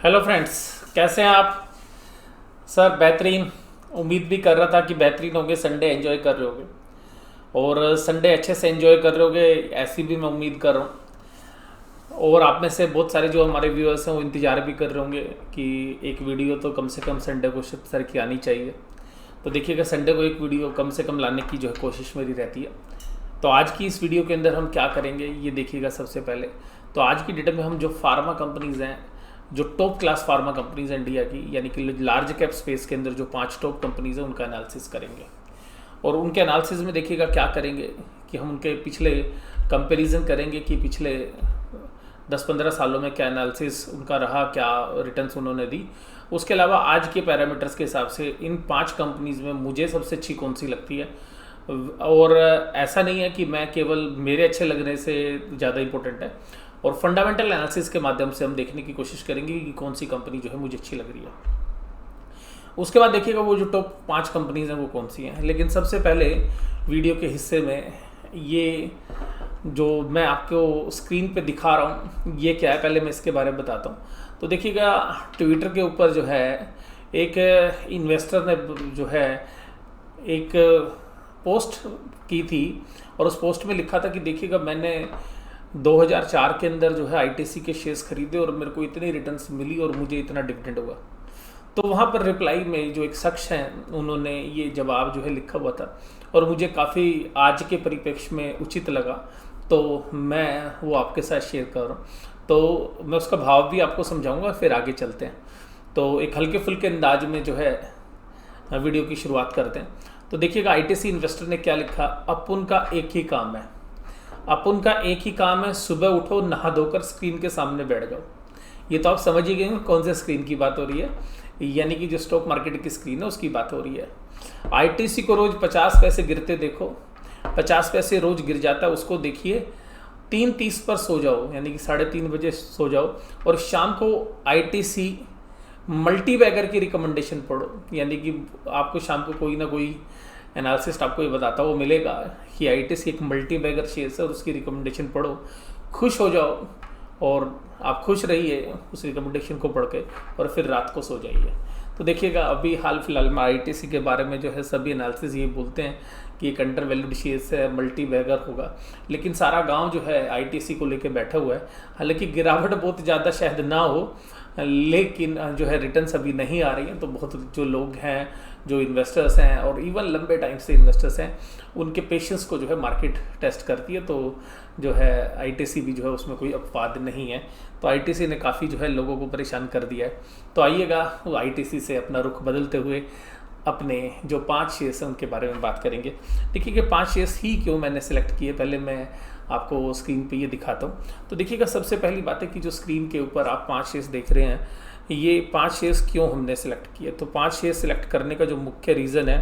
Hello friends, कैसे हैं आप? सर बेहतरीन। उम्मीद भी कर रहा था कि बेहतरीन होंगे, संडे एंजॉय कर रहे होगे और संडे अच्छे से एंजॉय कर रहे होगे, ऐसी भी मैं उम्मीद कर रहा हूँ। और आप में से बहुत सारे जो हमारे व्यूअर्स हैं वो इंतज़ार भी कर रहे होंगे कि एक वीडियो तो कम से कम संडे को सर की आनी चाहिए। तो देखिएगा, संडे को एक वीडियो कम से कम लाने की जो है कोशिश मेरी रहती है। तो आज की इस वीडियो के अंदर हम क्या करेंगे ये देखिएगा। सबसे पहले तो आज की डेट में हम जो फार्मा कंपनीज़ हैं, जो top class pharma companies India की, यानी कि लार्ज कैप स्पेस के अंदर जो 5 टॉप कंपनीज हैं उनका एनालिसिस करेंगे। और उनके एनालिसिस में देखिएगा क्या करेंगे कि हम उनके पिछले कंपैरिजन करेंगे कि पिछले 10-15 सालों में क्या एनालिसिस उनका रहा, क्या रिटर्न्स उन्होंने दी। उसके अलावा आज के पैरामीटर्स के हिसाब से इन 5 कंपनीज में मुझे सबसे अच्छी कौन सी लगती है। और ऐसा नहीं है कि मैं केवल मेरे अच्छे लगने से ज़्यादा इंपॉर्टेंट है, और फंडामेंटल एनालिसिस के माध्यम से हम देखने की कोशिश करेंगे कि कौन सी कंपनी जो है मुझे अच्छी लग रही है। उसके बाद देखिएगा वो जो टॉप 5 कंपनीज हैं वो कौन सी हैं। लेकिन सबसे पहले वीडियो के हिस्से में ये जो मैं आपको स्क्रीन पे दिखा रहा हूँ ये क्या है, पहले मैं इसके बारे में बताता हूँ। तो देखिएगा, ट्विटर के ऊपर जो है एक इन्वेस्टर ने जो है एक पोस्ट की थी, और उस पोस्ट में लिखा था कि देखिएगा, मैंने 2004 के अंदर जो है आईटीसी के शेयर्स खरीदे और मेरे को इतनी रिटर्न्स मिली और मुझे इतना डिविडेंड हुआ। तो वहाँ पर रिप्लाई में जो एक शख्स हैं उन्होंने ये जवाब जो है लिखा हुआ था, और मुझे काफ़ी आज के परिप्रेक्ष्य में उचित लगा, तो मैं वो आपके साथ शेयर कर रहा हूँ। तो मैं उसका भाव भी आपको समझाऊंगा, फिर आगे चलते हैं। तो एक हल्के फुल्के अंदाज में जो है वीडियो की शुरुआत करते हैं। तो देखिएगा, आईटीसी इन्वेस्टर ने क्या लिखा। अपन का एक ही काम है, अपन का एक ही काम है, सुबह उठो, नहा धोकर स्क्रीन के सामने बैठ जाओ। ये तो आप समझ ही गए कौन से स्क्रीन की बात हो रही है, यानी कि जो स्टॉक मार्केट की स्क्रीन है उसकी बात हो रही है। आईटीसी को रोज 50 पैसे गिरते देखो, 50 पैसे रोज गिर जाता है, उसको देखिए। 3:30 पर सो जाओ, यानी कि 3:30 बजे सो जाओ, और शाम को आईटीसी मल्टी बैगर की रिकमेंडेशन पढ़ो। यानी कि आपको शाम को कोई ना कोई एनालिसिस्ट आपको ये बताता वो मिलेगा कि आईटीसी एक मल्टी बैगर शेयर है, और उसकी रिकमेंडेशन पढ़ो, खुश हो जाओ, और आप खुश रहिए उस रिकमेंडेशन को पढ़ के, और फिर रात को सो जाइए। तो देखिएगा, अभी हाल फिलहाल में आईटीसी के बारे में जो है सभी एनालिसिस ये बोलते हैं कि एक अंडर वैल्यूड शेयर है, मल्टी बैगर होगा, लेकिन सारा गांव जो है आईटीसी को लेके बैठा हुआ है। हालांकि गिरावट बहुत ज़्यादा शायद ना हो, लेकिन जो है रिटर्न्स अभी नहीं आ रही हैं। तो बहुत जो लोग हैं, जो इन्वेस्टर्स हैं, और इवन लंबे टाइम से इन्वेस्टर्स हैं, उनके पेशेंस को जो है मार्केट टेस्ट करती है। तो जो है आईटीसी भी जो है उसमें कोई अपवाद नहीं है। तो आईटीसी ने काफ़ी जो है लोगों को परेशान कर दिया है। तो आइएगा, वो आईटीसी से अपना रुख बदलते हुए अपने जो 5 शेयर्स हैं उनके बारे में बात करेंगे। देखिए कि 5 शेयर्स ही क्यों मैंने सेलेक्ट किए, पहले मैं आपको स्क्रीन पे ये दिखाता हूँ। तो देखिएगा, सबसे पहली बात है कि जो स्क्रीन के ऊपर आप 5 शेयर्स देख रहे हैं, ये 5 शेयर्स क्यों हमने सेलेक्ट किए। तो 5 शेयर्स सेलेक्ट करने का जो मुख्य रीज़न है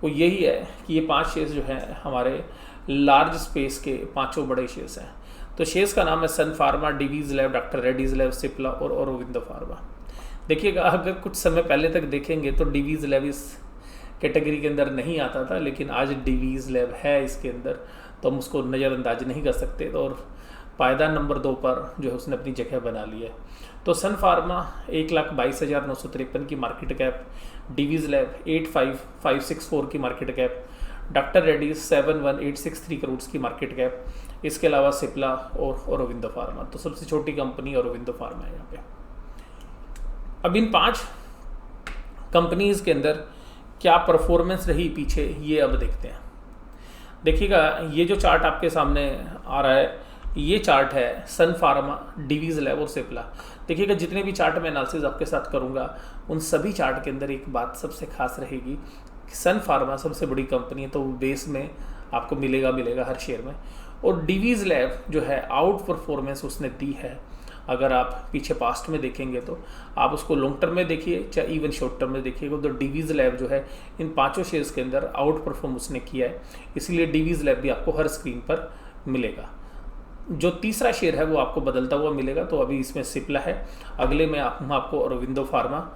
वो यही है कि ये 5 शेयर्स जो हैं हमारे लार्ज स्पेस के 5 बड़े शेयर्स हैं। तो शेयर्स का नाम है Sun Pharma, Divi's lab, doctor Reddy's lab, Cipla और औरोबिंदो फार्मा। देखिएगा, अगर कुछ समय पहले तक देखेंगे तो डिवीज़ लैब इस कैटेगरी के अंदर नहीं आता था, लेकिन आज डिवीज़ लैब है इसके अंदर, तो हम उसको नज़रअंदाज नहीं कर सकते। और पायदान नंबर 2 पर जो है उसने अपनी जगह बना ली है। तो सन फार्मा 1,22,953 की मार्केट कैप, डिवीज़ लैब 85,564 की market cap, doctor Reddy's 71,863 crore की मार्केट कैप, इसके अलावा सिप्ला और औरोबिंदो फार्मा। तो सबसे छोटी कंपनी औरोबिंदो फार्मा है यहाँ पे। अब इन 5 कंपनीज के अंदर क्या परफॉर्मेंस रही पीछे, ये अब देखते हैं। देखिएगा, ये जो चार्ट आपके सामने आ रहा है, ये चार्ट है सन फार्मा, डिवीज़ लैब और सिप्ला। देखिएगा, जितने भी चार्ट मैं एनालिसिस आपके साथ करूँगा उन सभी चार्ट के अंदर एक बात सबसे खास रहेगी कि सन फार्मा सबसे बड़ी कंपनी है, तो बेस में आपको मिलेगा हर शेयर में। और डिवीज़ लैब जो है आउट परफॉर्मेंस उसने दी है। अगर आप पीछे पास्ट में देखेंगे तो आप उसको लॉन्ग टर्म में देखिए चाहे इवन शॉर्ट टर्म में देखिएगा, तो डिवीज़ लैब जो है इन 5 शेयर्स के अंदर आउट परफॉर्म उसने किया है, इसलिए डिवीज़ लैब भी आपको हर स्क्रीन पर मिलेगा। जो तीसरा शेयर है वो आपको बदलता हुआ मिलेगा, तो अभी इसमें सिप्ला है, अगले में हम आपको औरोबिंदो फार्मा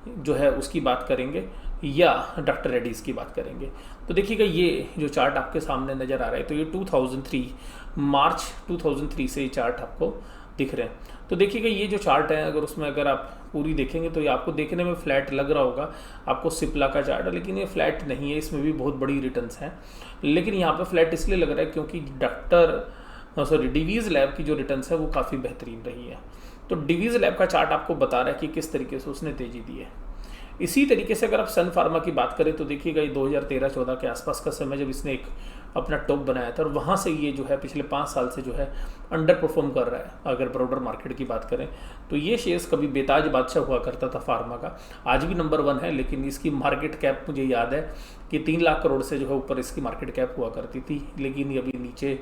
जो है उसकी बात करेंगे, या डॉक्टर रेड्डीज़ की बात करेंगे। तो देखिएगा, ये जो चार्ट आपके सामने नज़र आ रहा है, तो ये 2003 मार्च 2003 से ये चार्ट आपको दिख रहे हैं। तो देखिएगा ये जो चार्ट है, अगर उसमें अगर आप पूरी देखेंगे तो ये आपको देखने में फ्लैट लग रहा होगा आपको सिप्ला का चार्ट, लेकिन ये फ्लैट नहीं है, इसमें भी बहुत बड़ी रिटर्न्स हैं। लेकिन यहाँ पे फ्लैट इसलिए लग रहा है क्योंकि डिवीज़ लैब की जो रिटर्न्स है वो काफ़ी बेहतरीन रही है। तो डिवीज़ लैब का चार्ट आपको बता रहा है कि किस तरीके से उसने तेज़ी दी है। इसी तरीके से अगर आप सन फार्मा की बात करें तो देखिएगा ये 2013-14 के आसपास का समय जब इसने एक अपना टॉप बनाया था, और वहाँ से ये जो है पिछले 5 साल से जो है अंडर परफॉर्म कर रहा है। अगर ब्रॉडर मार्केट की बात करें तो ये शेयर्स कभी बेताज बादशाह हुआ करता था फार्मा का, आज भी नंबर 1 है, लेकिन इसकी मार्केट कैप मुझे याद है कि 3 लाख करोड़ से जो है ऊपर इसकी मार्केट कैप हुआ करती थी, लेकिन ये अभी नीचे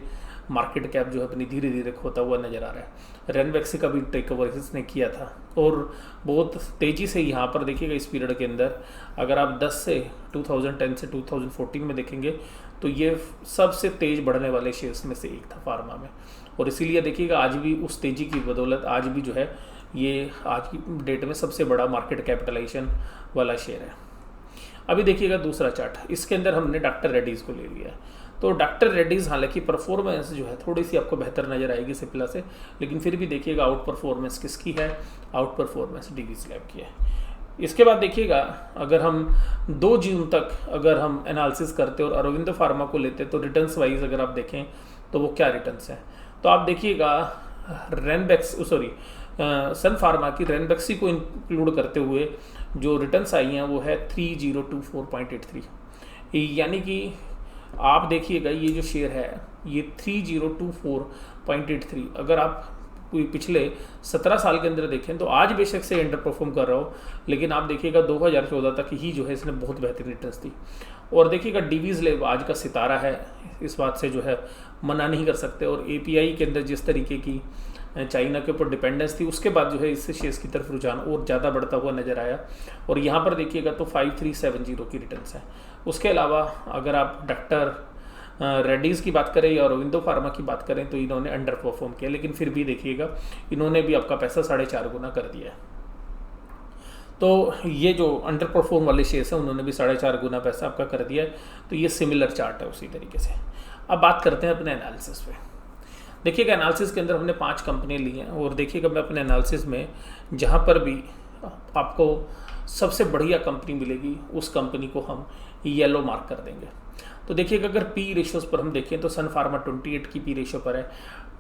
मार्केट कैप जो है अपनी धीरे धीरे खोता हुआ नजर आ रहा है। रेनवैक्सी का भी टेक ओवर इसने किया था और बहुत तेज़ी से यहाँ पर देखिएगा इस पीरियड के अंदर अगर आप 2010 से 2014 में देखेंगे तो ये सबसे तेज़ बढ़ने वाले शेयर्स में से एक था फार्मा में, और इसीलिए देखिएगा आज भी उस तेज़ी की बदौलत आज भी जो है ये आज की डेट में सबसे बड़ा मार्केट कैपिटलाइजेशन वाला शेयर है। अभी देखिएगा दूसरा चार्ट, इसके अंदर हमने डॉक्टर रेड्डीज़ को ले लिया है। तो डॉक्टर रेड्डीज़ हालांकि परफॉर्मेंस जो है थोड़ी सी आपको बेहतर नज़र आएगी सिप्ला से, लेकिन फिर भी देखिएगा आउट परफॉर्मेंस किसकी है, आउट परफॉर्मेंस डिवीज़ लैब की है। इसके बाद देखिएगा अगर हम 2 जून तक अगर हम एनालिसिस करते और अरविंदो फार्मा को लेते तो रिटर्न्स वाइज अगर आप देखें तो वो क्या रिटर्न्स हैं, तो आप देखिएगा सन फार्मा की रेनबैक्सी को इंक्लूड करते हुए जो रिटर्न्स आई हैं वो है 3024.83, यानी कि आप देखिएगा ये जो शेयर है ये 3024.83 अगर आप पिछले 17 साल के अंदर देखें तो आज बेशक से अंडर परफॉर्म कर रहा हो, लेकिन आप देखिएगा 2014 तक ही जो है इसने बहुत बेहतरीन रिटर्न्स दी। और देखिएगा डिवीज़ लैब आज का सितारा है, इस बात से जो है मना नहीं कर सकते, और एपीआई के अंदर जिस तरीके की चाइना के ऊपर डिपेंडेंस थी उसके बाद जो है इससे शेयर्स की तरफ रुझान और ज़्यादा बढ़ता हुआ नज़र आया, और यहाँ पर देखिएगा तो 5370 की रिटर्न्स हैं। उसके अलावा अगर आप डॉक्टर रेड्डीज़ की बात करें या अरविंदो फार्मा की बात करें तो इन्होंने अंडर परफॉर्म किया, लेकिन फिर भी देखिएगा इन्होंने भी आपका पैसा 4.5 गुना कर दिया है। तो ये जो अंडर परफॉर्म वाले शेयर्स हैं उन्होंने भी 4.5 गुना पैसा आपका कर दिया है। तो ये सिमिलर चार्ट है उसी तरीके से। अब बात करते हैं अपने एनालिसिस पे। देखिएगा एनालिसिस के अंदर हमने 5 कंपनियाँ ली हैं, और देखिएगा मैं अपने एनालिसिस में जहाँ पर भी आपको सबसे बढ़िया कंपनी मिलेगी उस कंपनी को हम येलो मार्क कर देंगे। तो देखिएगा अगर पी रेशियोज पर हम देखें तो सन फार्मा 28 की पी रेशियो पर है,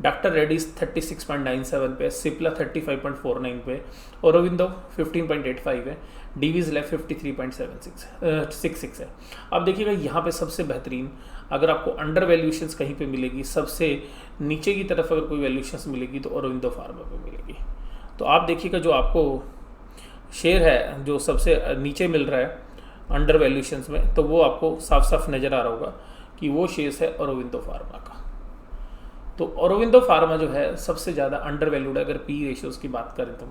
डॉक्टर रेड्डीज 36.97 पे, सिप्ला 35.49 पे, औरोबिंदो 15.85 है, डिवीज़ लैब 53.66 है। अब देखिएगा यहाँ पे सबसे बेहतरीन अगर आपको अंडर वैल्यूएशंस कहीं पे मिलेगी, सबसे नीचे की तरफ अगर कोई वैल्यूएशंस मिलेगी तो औरोबिंदो फार्मा पे मिलेगी। तो आप देखिएगा जो आपको शेयर है जो सबसे नीचे मिल रहा है अंडर वैल्यूएशंस में, तो वो आपको साफ साफ नज़र आ रहा होगा कि वो शेयर्स है औरोबिंदो फार्मा का। तो औरोबिंदो फार्मा जो है सबसे ज़्यादा अंडर वैल्यूड है अगर पी रेशियोज़ की बात करें तो।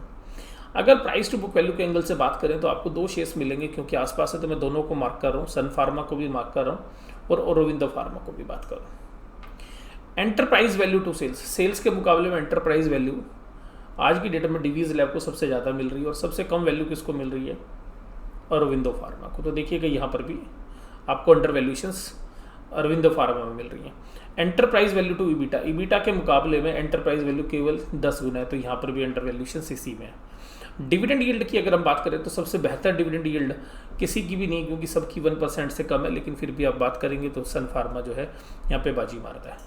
अगर प्राइस टू बुक वैल्यू के एंगल से बात करें तो आपको 2 शेयर्स मिलेंगे, क्योंकि आसपास है तो मैं दोनों को मार्क कर रहा हूँ, सन फार्मा को भी मार्क कर रहा हूँ और औरोबिंदो फार्मा को भी बात कर रहा हूँ। एंटरप्राइज वैल्यू टू सेल्स के मुकाबले में एंटरप्राइज वैल्यू आज की डेट में डिवीज़ लैब को सबसे ज़्यादा मिल रही है, और सबसे कम वैल्यू किसको मिल रही है, औरोबिंदो फार्मा को। तो देखिएगा यहाँ पर भी आपको अंडर वैल्यूशंस औरोबिंदो फार्मा में मिल रही है। Enterprise value to EBITDA, EBITDA के मुकाबले में एंटरप्राइज वैल्यू केवल 10 गुना है, तो यहाँ पर भी अंडर वैल्यूशंस इसी में है। डिविडेंड यील्ड की अगर हम बात करें तो सबसे बेहतर डिविडेंड यील्ड किसी की भी नहीं, क्योंकि सबकी 1% से कम है, लेकिन फिर भी आप बात करेंगे तो सन फार्मा जो है यहाँ पे बाजी मारता है।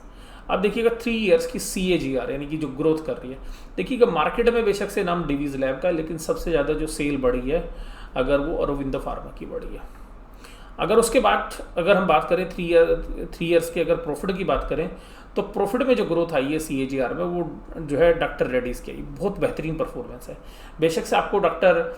अब देखिएगा 3 ईयर्स की CAGR यानी कि जो ग्रोथ कर रही है, देखिएगा मार्केट में बेशक से नाम डिवीज़ लैब का, लेकिन सबसे ज़्यादा जो सेल बढ़ी है अगर वो औरोबिंदो फार्मा की बढ़ी है। अगर उसके बाद अगर हम बात करें 3 ईयर्स के अगर प्रॉफिट की बात करें तो प्रॉफिट में जो ग्रोथ आई है CAGR में वो जो है डॉक्टर रेड्डीज़ की आई, बहुत बेहतरीन परफॉर्मेंस है। बेशक से आपको डॉक्टर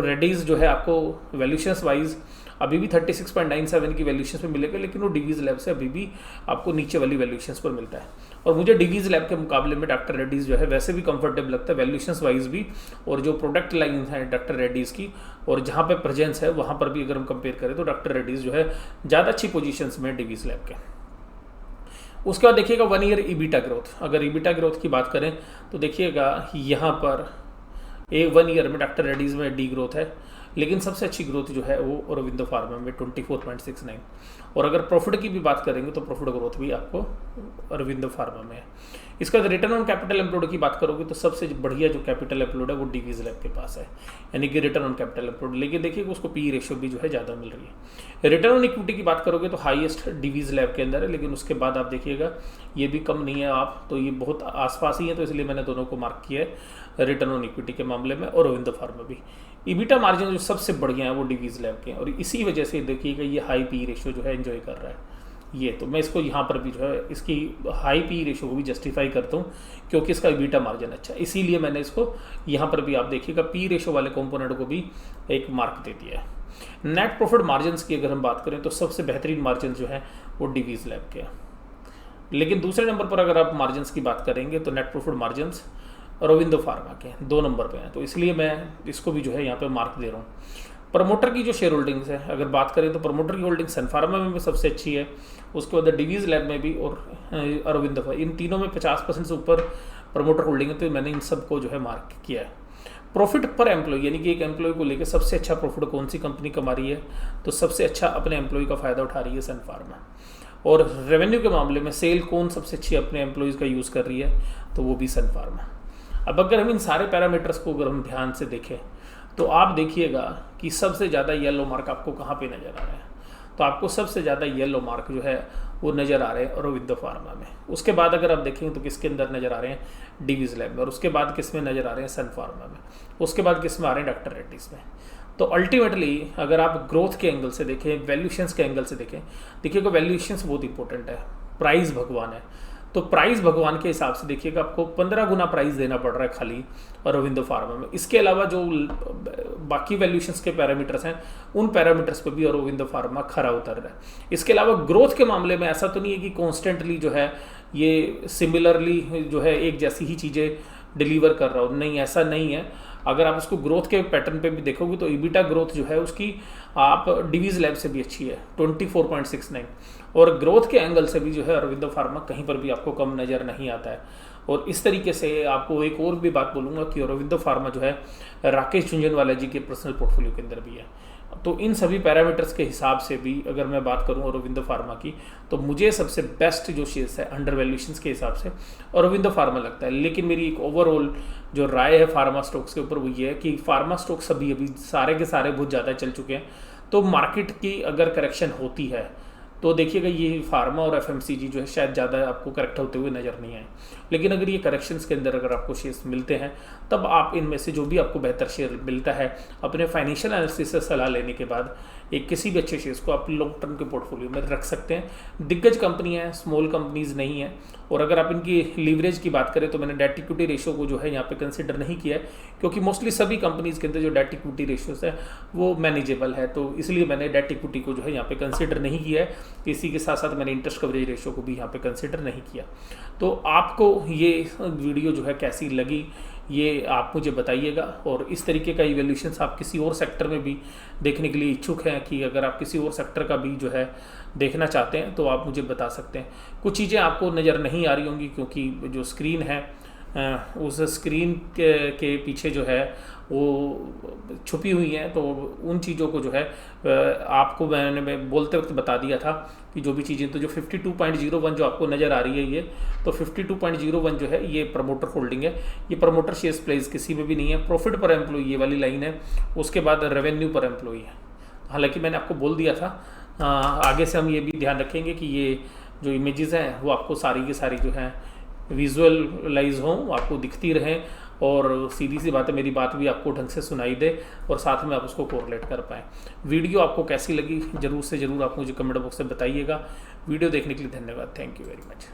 रेड्डीज़ जो है आपको वैल्यूशंस वाइज अभी भी 36.97 की वैल्यूशंस पे मिलेगा, लेकिन वो डिवीज़ लैब से अभी भी आपको नीचे वाली वैल्यूशंस पर मिलता है। और मुझे डिवीज़ लैब के मुकाबले में डॉक्टर रेड्डीज़ जो है वैसे भी कंफर्टेबल लगता है वैल्यूशंस वाइज भी, और जो प्रोडक्ट लाइन है डॉक्टर रेड्डीज़ की और जहाँ पे प्रेजेंस है वहाँ पर भी अगर हम कंपेयर करें तो डॉक्टर रेड्डीज़ जो है ज़्यादा अच्छी पोजीशंस में डिवीज़ लैब के। उसके बाद देखिएगा 1 ईयर ईबिटा ग्रोथ, अगर ईबिटा ग्रोथ की बात करें तो देखिएगा यहाँ पर 1 ईयर में डॉक्टर रेड्डीज़ में डी ग्रोथ है, लेकिन सबसे अच्छी ग्रोथ जो है वो औरोबिंदो फार्मा में 24.69। और अगर प्रॉफिट की भी बात करेंगे तो प्रॉफिट ग्रोथ भी आपको औरोबिंदो फार्मा में है। इसका रिटर्न ऑन कैपिटल एम्प्लॉयड की बात करोगे तो सबसे बढ़िया जो कैपिटल एम्प्लॉयड है वो डिवीज लैब के पास है, यानी कि रिटर्न ऑन कैपिटल एम्प्लॉयड। लेकिन देखिए उसको पी रेशियो भी जो है ज़्यादा मिल रही है। रिटर्न ऑन इक्विटी की बात करोगे तो हाईएस्ट डिवीज लैब के अंदर है, लेकिन उसके बाद आप देखिएगा ये भी कम नहीं है, आप तो ये बहुत आसपास ही है, तो इसलिए मैंने दोनों को मार्क किया है रिटर्न ऑन इक्विटी के मामले में। और औरोबिंदो फार्मा भी ईबिटा मार्जिन जो सबसे बढ़िया है वो डिवीज लैब के हैं, और इसी वजह से देखिएगा ये हाई पी रेशियो जो है एंजॉय कर रहा है। ये तो मैं इसको यहाँ पर भी जो है इसकी हाई पी रेशियो को भी जस्टिफाई करता हूँ, क्योंकि इसका ईबिटा मार्जिन अच्छा है, इसीलिए मैंने इसको यहाँ पर भी आप देखिएगा पी रेशियो वाले कंपोनेंट को भी एक मार्क दे दिया है। नेट प्रॉफिट मार्जिन की अगर हम बात करें तो सबसे बेहतरीन मार्जिन जो है वो डिवीज लैब के हैं। लेकिन दूसरे नंबर पर अगर आप मार्जिन की बात करेंगे तो net profit margin Aurobindo pharma के 2 नंबर पे हैं, तो इसलिए मैं इसको भी जो है यहाँ पे मार्क दे रहा हूँ। प्रमोटर की जो शेयर होल्डिंग्स है अगर बात करें तो प्रमोटर की होल्डिंग सन फार्मा में भी सबसे अच्छी है, उसके बाद डिवीज लैब में भी और औरोबिंदो, इन तीनों में 50% से ऊपर प्रमोटर होल्डिंग है, तो मैंने इन सबको जो है मार्क किया है। प्रॉफिट पर एम्प्लॉय, यानी कि एक एम्प्लॉय को लेकर सबसे अच्छा प्रॉफिट कौन सी कंपनी कमा रही है, तो सबसे अच्छा अपने एम्प्लॉय का फ़ायदा उठा रही है सन फार्मा। और रेवेन्यू के मामले में सेल कौन सबसे अच्छी अपने एम्प्लॉयज़ का यूज़ कर रही है, तो वो भी सन फार्मा। अब अगर हम इन सारे पैरामीटर्स को अगर हम ध्यान से देखें तो आप देखिएगा कि सबसे ज़्यादा येलो मार्क आपको कहाँ पे नज़र आ रहा है, तो आपको सबसे ज़्यादा येलो मार्क जो है वो नज़र आ रहे हैं औरोबिंदो फार्मा में। उसके बाद अगर आप देखेंगे तो किसके अंदर नज़र आ रहे हैं, डिवीज लैब में, और उसके बाद किस में नज़र आ रहे हैं, सन फार्मा में, उसके बाद किस में आ रहे हैं, डॉक्टर रेड्डीज में। तो अल्टीमेटली अगर आप ग्रोथ के एंगल से देखें, वैल्यूशंस के एंगल से देखें, देखिएगा वैल्यूशंस बहुत इंपॉर्टेंट है, प्राइस भगवान है, तो प्राइस भगवान के हिसाब से देखिएगा आपको 15 गुना प्राइस देना पड़ रहा है खाली औरोबिंदो फार्मा में। इसके अलावा जो बाकी वैल्यूशंस के पैरामीटर्स हैं उन पैरामीटर्स पे भी औरोबिंदो फार्मा खरा उतर रहा है। इसके अलावा ग्रोथ के मामले में ऐसा तो नहीं है कि कॉन्स्टेंटली जो है ये सिमिलरली जो है एक जैसी ही चीज़ें डिलीवर कर रहा हो, नहीं ऐसा नहीं है। अगर आप उसको ग्रोथ के पैटर्न पे भी देखोगे तो ईबिटा ग्रोथ जो है उसकी आप डिवीज लैब से भी अच्छी है 24.69, और ग्रोथ के एंगल से भी जो है औरोबिंदो फार्मा कहीं पर भी आपको कम नज़र नहीं आता है। और इस तरीके से आपको एक और भी बात बोलूँगा कि औरोबिंदो फार्मा जो है राकेश झुंझुनवाला जी के पर्सनल पोर्टफोलियो के अंदर भी है। तो इन सभी पैरामीटर्स के हिसाब से भी अगर मैं बात करूं औरोबिंदो फार्मा की, तो मुझे सबसे बेस्ट जो शेयर्स है अंडर वैल्यूएशंस के हिसाब से औरोबिंदो फार्मा लगता है। लेकिन मेरी एक ओवरऑल जो राय है फार्मा स्टॉक्स के ऊपर वो ये है कि फार्मा स्टॉक्स अभी सारे के सारे बहुत ज़्यादा चल चुके हैं, तो मार्केट की अगर करेक्शन होती है तो देखिएगा ये फार्मा और एफएमसीजी जो है शायद ज़्यादा आपको करेक्ट होते हुए नज़र नहीं आए। लेकिन अगर ये करेक्शंस के अंदर अगर आपको शेयर्स मिलते हैं तब आप इनमें से जो भी आपको बेहतर शेयर मिलता है अपने फाइनेंशियल एनालिसिस से सलाह लेने के बाद एक किसी भी अच्छे शेयर्स को आप लॉन्ग टर्म के पोर्टफोलियो में रख सकते हैं। दिग्गज कंपनी है, स्मॉल कंपनीज नहीं है। और अगर आप इनकी लीवरेज की बात करें तो मैंने डेट इक्विटी रेशियो को जो है यहाँ पे कंसिडर नहीं किया है, क्योंकि मोस्टली सभी कंपनीज के अंदर जो डेट इक्विटी रेशियोज है वो मैनेजेबल है, तो इसलिए मैंने डेट इक्विटी को जो है यहाँ पे कंसिडर नहीं किया है। इसी के साथ साथ मैंने इंटरेस्ट कवरेज रेशियो को भी यहाँ पे कंसिडर नहीं किया। तो आपको ये वीडियो जो है कैसी लगी ये आप मुझे बताइएगा, और इस तरीके का इवैल्यूएशंस आप किसी और सेक्टर में भी देखने के लिए इच्छुक हैं कि अगर आप किसी और सेक्टर का भी जो है देखना चाहते हैं तो आप मुझे बता सकते हैं। कुछ चीज़ें आपको नज़र नहीं आ रही होंगी क्योंकि जो स्क्रीन है उस स्क्रीन के पीछे जो है वो छुपी हुई हैं, तो उन चीज़ों को जो है आपको मैंने बोलते वक्त बता दिया था कि जो भी चीज़ें, तो जो 52.01 जो आपको नज़र आ रही है ये, तो 52.01 जो है ये प्रमोटर होल्डिंग है, ये प्रमोटर शेयर्स प्लेस किसी में भी नहीं है। प्रॉफिट पर एम्प्लॉय ये वाली लाइन है, उसके बाद रेवेन्यू पर एम्प्लॉय है। हालांकि मैंने आपको बोल दिया था, आगे से हम ये भी ध्यान रखेंगे कि ये जो इमेजेस हैं वो आपको सारी की सारी जो हैं विजुअलाइज हों, आपको दिखती रहें, और सीधी सी बात है मेरी बात भी आपको ढंग से सुनाई दे और साथ में आप उसको कोरिलेट कर पाएँ। वीडियो आपको कैसी लगी ज़रूर से ज़रूर आप मुझे कमेंट बॉक्स में बताइएगा। वीडियो देखने के लिए धन्यवाद। Thank you very much.